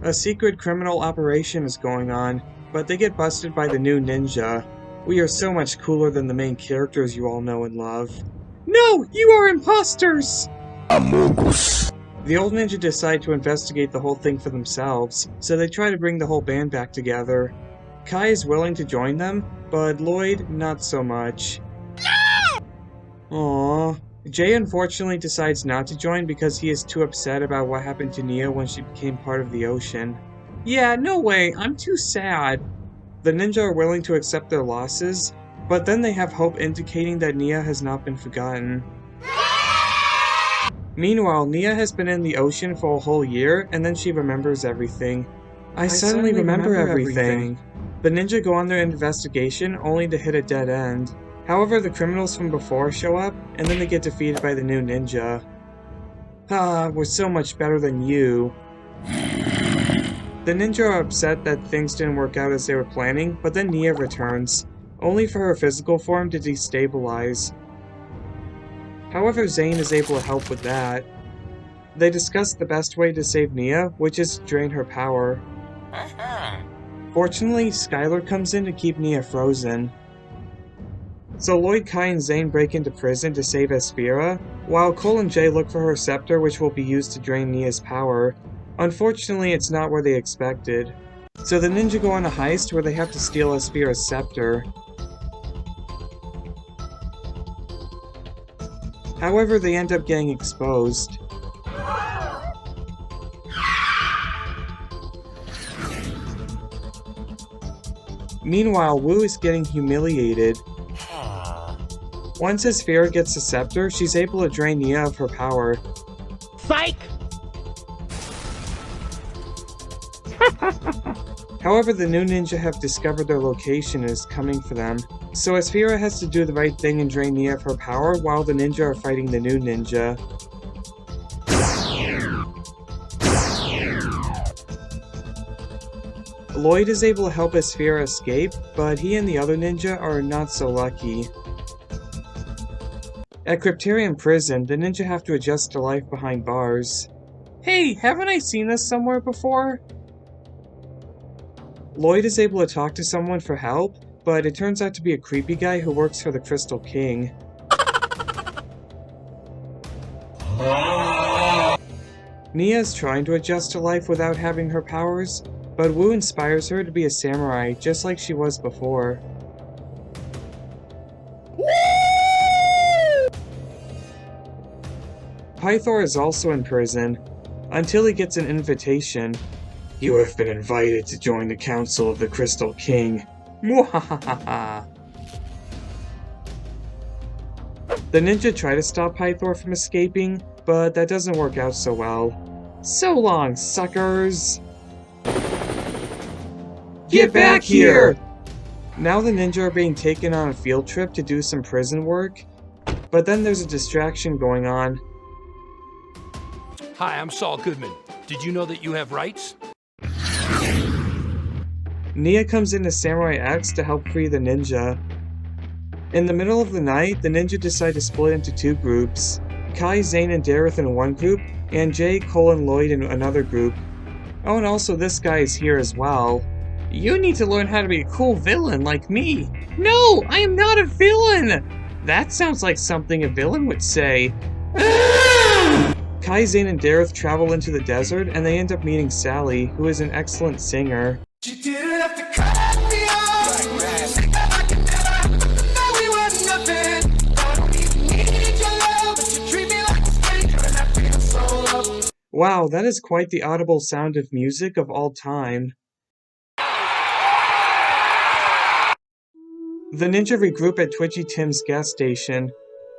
A secret criminal operation is going on, but they get busted by the new ninja. We are so much cooler than the main characters you all know and love. No! You are imposters! Amogus. The old ninja decide to investigate the whole thing for themselves, so they try to bring the whole band back together. Kai is willing to join them, but Lloyd, not so much. Aww. Jay unfortunately decides not to join because he is too upset about what happened to Nia when she became part of the ocean. Yeah, no way, I'm too sad. The ninja are willing to accept their losses, but then they have hope indicating that Nia has not been forgotten. Meanwhile, Nia has been in the ocean for a whole year, and then she remembers everything. I suddenly remember everything. The ninja go on their investigation, only to hit a dead end. However, the criminals from before show up, and then they get defeated by the new ninja. Ah, we're so much better than you. The ninja are upset that things didn't work out as they were planning, but then Nia returns, only for her physical form to destabilize. However, Zane is able to help with that. They discuss the best way to save Nia, which is to drain her power. Fortunately, Skylar comes in to keep Nia frozen. So Lloyd, Kai, and Zane break into prison to save Esphira, while Cole and Jay look for her scepter, which will be used to drain Nia's power. Unfortunately, it's not where they expected. So the ninja go on a heist where they have to steal Esphira's scepter. However, they end up getting exposed. Meanwhile, Wu is getting humiliated. Once Esphira gets the scepter, she's able to drain Nia of her power. Psych! However, the new ninja have discovered their location and is coming for them. So Esphira has to do the right thing and drain Nia of her power while the ninja are fighting the new ninja. Lloyd is able to help Esphira escape, but he and the other ninja are not so lucky. At Crypterium Prison, the ninja have to adjust to life behind bars. Hey, haven't I seen this somewhere before? Lloyd is able to talk to someone for help, but it turns out to be a creepy guy who works for the Crystal King. Nia is trying to adjust to life without having her powers, but Wu inspires her to be a samurai just like she was before. Pythor is also in prison, until he gets an invitation. You have been invited to join the Council of the Crystal King. Mwahahaha. The ninja try to stop Pythor from escaping, but that doesn't work out so well. So long, suckers! Get back here! Now the ninja are being taken on a field trip to do some prison work, but then there's a distraction going on. Hi, I'm Saul Goodman. Did you know that you have rights? Nia comes into Samurai X to help free the ninja. In the middle of the night, the ninja decide to split into two groups. Kai, Zane, and Dareth in one group, and Jay, Cole, and Lloyd in another group. Oh, and also this guy is here as well. You need to learn how to be a cool villain like me. No, I am not a villain! That sounds like something a villain would say. Kai, Zane, and Dareth travel into the desert, and they end up meeting Sally, who is an excellent singer. You didn't have to cut me off. No, we were nothing. I don't even need your love, but you treat me like a snake, and I feel so low. Wow, that is quite the audible sound of music of all time. The ninja regroup at Twitchy Tim's gas station.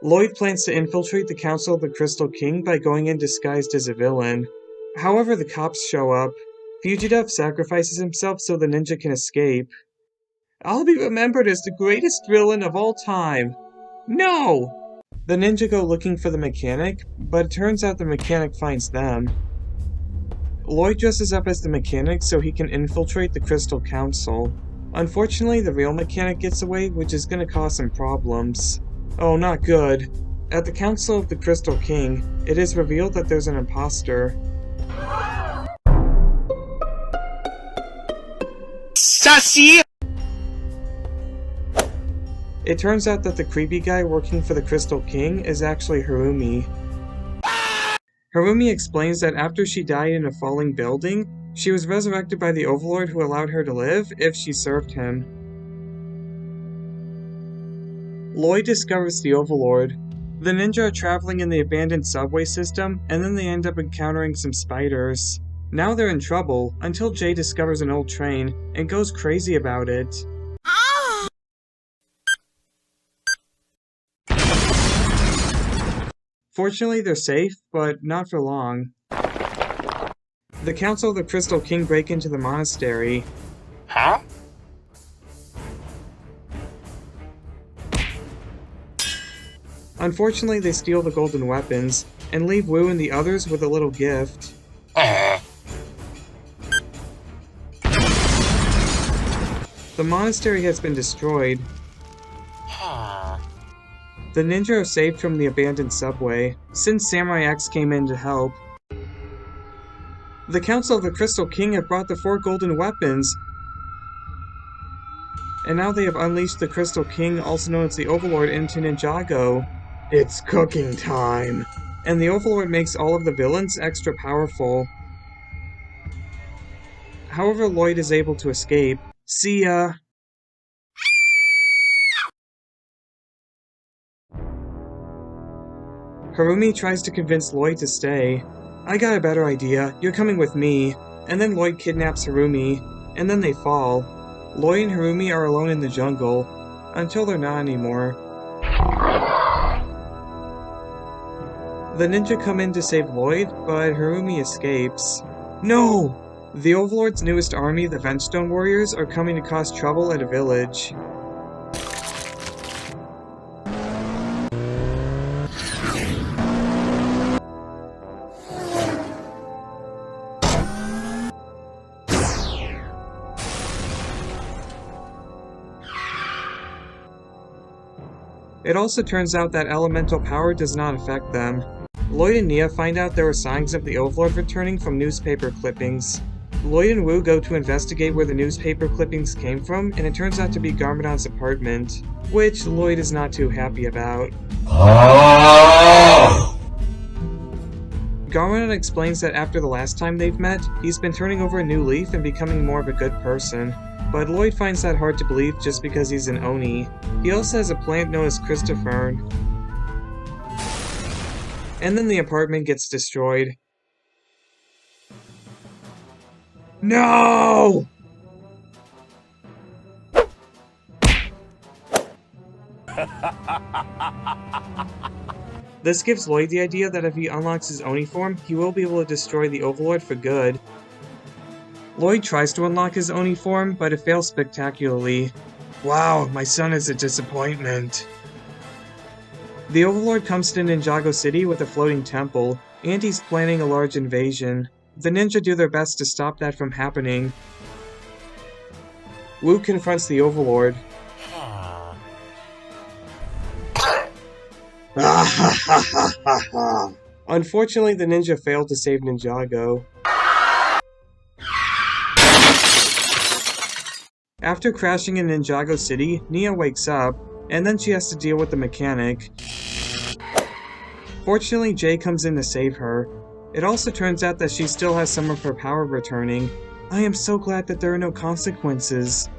Lloyd plans to infiltrate the Council of the Crystal King by going in disguised as a villain. However, the cops show up. Fugitive sacrifices himself so the ninja can escape. I'll be remembered as the greatest villain of all time. No! The ninja go looking for the mechanic, but it turns out the mechanic finds them. Lloyd dresses up as the mechanic so he can infiltrate the Crystal Council. Unfortunately, the real mechanic gets away, which is going to cause some problems. Oh, not good. At the Council of the Crystal King, it is revealed that there's an imposter. Sassy! It turns out that the creepy guy working for the Crystal King is actually Harumi. Harumi explains that after she died in a falling building, she was resurrected by the Overlord who allowed her to live if she served him. Lloyd discovers the Overlord. The ninja are traveling in the abandoned subway system, and then they end up encountering some spiders. Now they're in trouble, until Jay discovers an old train and goes crazy about it. Fortunately, they're safe, but not for long. The Council of the Crystal King break into the monastery. Huh? Unfortunately, they steal the golden weapons, and leave Wu and the others with a little gift. The monastery has been destroyed. The ninja are saved from the abandoned subway, since Samurai X came in to help. The Council of the Crystal King have brought the 4 golden weapons, and now they have unleashed the Crystal King, also known as the Overlord, into Ninjago. It's cooking time! And the Overlord makes all of the villains extra powerful. However, Lloyd is able to escape. See ya! Harumi tries to convince Lloyd to stay. I got a better idea, you're coming with me. And then Lloyd kidnaps Harumi, and then they fall. Lloyd and Harumi are alone in the jungle, until they're not anymore. The ninja come in to save Lloyd, but Harumi escapes. No! The Overlord's newest army, the Ventstone Warriors, are coming to cause trouble at a village. It also turns out that elemental power does not affect them. Lloyd and Nia find out there were signs of the Overlord returning from newspaper clippings. Lloyd and Wu go to investigate where the newspaper clippings came from, and it turns out to be Garmadon's apartment, which Lloyd is not too happy about. Garmadon explains that after the last time they've met, he's been turning over a new leaf and becoming more of a good person. But Lloyd finds that hard to believe just because he's an Oni. He also has a plant known as Christopherne. And then the apartment gets destroyed. No! This gives Lloyd the idea that if he unlocks his Oni form, he will be able to destroy the Overlord for good. Lloyd tries to unlock his Oni form, but it fails spectacularly. Wow, my son is a disappointment. The Overlord comes to Ninjago City with a floating temple, and he's planning a large invasion. The ninja do their best to stop that from happening. Wu confronts the Overlord. Unfortunately, the ninja failed to save Ninjago. After crashing in Ninjago City, Nia wakes up, and then she has to deal with the mechanic. Fortunately, Jay comes in to save her. It also turns out that she still has some of her power returning. I am so glad that there are no consequences.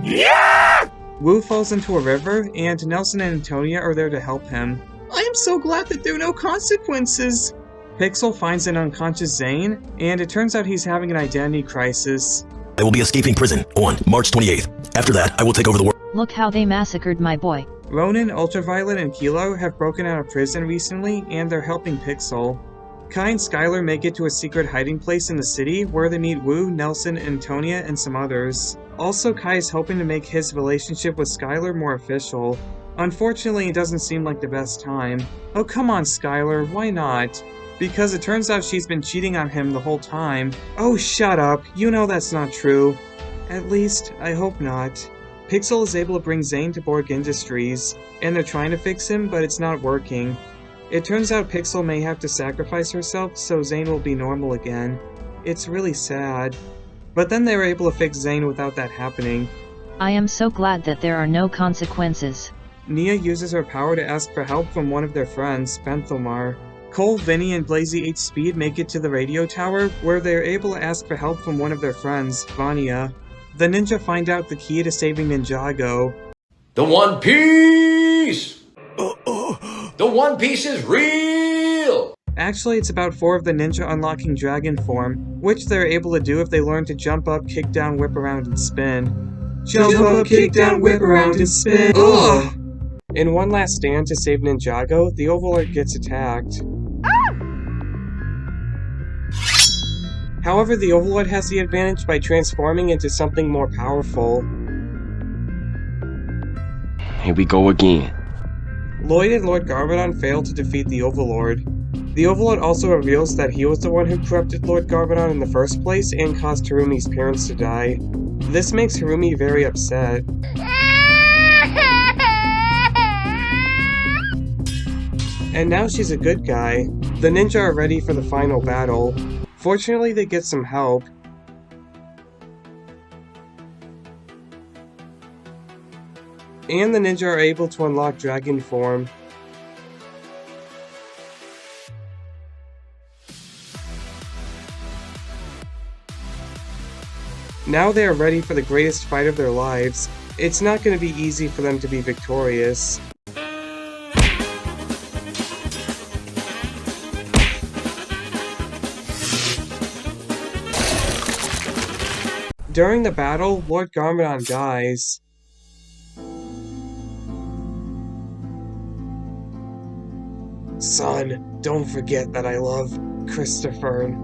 Yeah! Wu falls into a river, and Nelson and Antonia are there to help him. I am so glad that there are no consequences! Pixel finds an unconscious Zane, and it turns out he's having an identity crisis. I will be escaping prison on March 28th. After that, I will take over the world. Look how they massacred my boy. Ronan, Ultraviolet, and Kilo have broken out of prison recently, and they're helping Pixel. Kai and Skylar make it to a secret hiding place in the city, where they meet Wu, Nelson, Antonia, and some others. Also, Kai is hoping to make his relationship with Skylar more official. Unfortunately, it doesn't seem like the best time. Oh come on, Skylar, why not? Because it turns out she's been cheating on him the whole time. Oh, shut up. You know that's not true. At least, I hope not. Pixel is able to bring Zane to Borg Industries, and they're trying to fix him, but it's not working. It turns out Pixel may have to sacrifice herself so Zane will be normal again. It's really sad. But then they were able to fix Zane without that happening. I am so glad that there are no consequences. Nia uses her power to ask for help from one of their friends, Benthelmar. Cole, Vinny, and Blazy H. Speed make it to the radio tower, where they are able to ask for help from one of their friends, Vanya. The ninja find out the key to saving Ninjago. The One Piece! The One Piece is real! Actually, it's about 4 of the ninja unlocking dragon form, which they're able to do if they learn to jump up, kick down, whip around, and spin. Jump up, kick down, whip around, and spin. Ugh! In one last stand to save Ninjago, the Overlord gets attacked. However, the Overlord has the advantage by transforming into something more powerful. Here we go again. Lloyd and Lord Garbodon fail to defeat the Overlord. The Overlord also reveals that he was the one who corrupted Lord Garbodon in the first place and caused Harumi's parents to die. This makes Harumi very upset. And now she's a good guy. The ninja are ready for the final battle. Fortunately, they get some help. And the ninja are able to unlock dragon form. Now they are ready for the greatest fight of their lives. It's not going to be easy for them to be victorious. During the battle, Lord Garbodon dies. Son, don't forget that I love Christopher.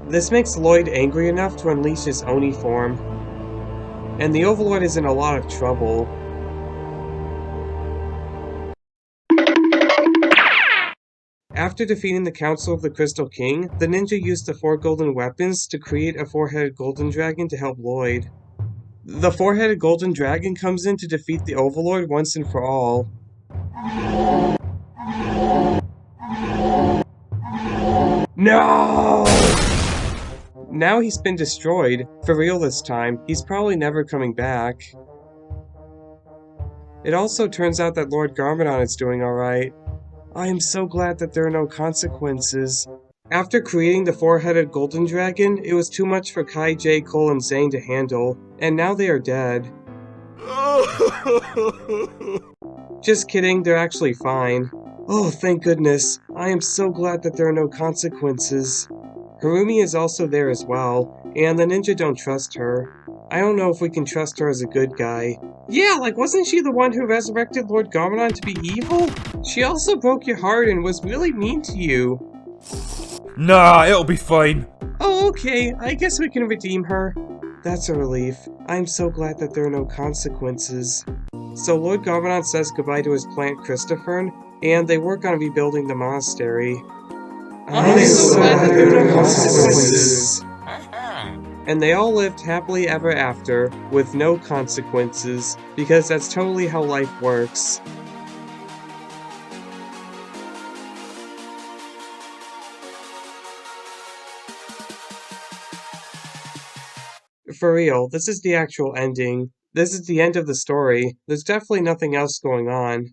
This makes Lloyd angry enough to unleash his Oni form. And the Overlord is in a lot of trouble. After defeating the Council of the Crystal King, the ninja used the 4 golden weapons to create a 4-headed golden dragon to help Lloyd. The 4-headed golden dragon comes in to defeat the Overlord once and for all. No! Now he's been destroyed, for real this time. He's probably never coming back. It also turns out that Lord Garbodon is doing alright. I am so glad that there are no consequences. After creating the 4-headed golden dragon, it was too much for Kai, Jay, Cole, and Zane to handle, and now they are dead. Just kidding, they're actually fine. Oh, thank goodness. I am so glad that there are no consequences. Harumi is also there as well, and the ninja don't trust her. I don't know if we can trust her as a good guy. Yeah, like wasn't she the one who resurrected Lord Garbodon to be evil? She also broke your heart and was really mean to you. Nah, it'll be fine. Oh, okay, I guess we can redeem her. That's a relief. I'm so glad that there are no consequences. So Lord Garbodon says goodbye to his plant Christopher, and they work on rebuilding the monastery. I'm so glad that there are no consequences. And they all lived happily ever after, with no consequences, because that's totally how life works. For real, this is the actual ending. This is the end of the story. There's definitely nothing else going on.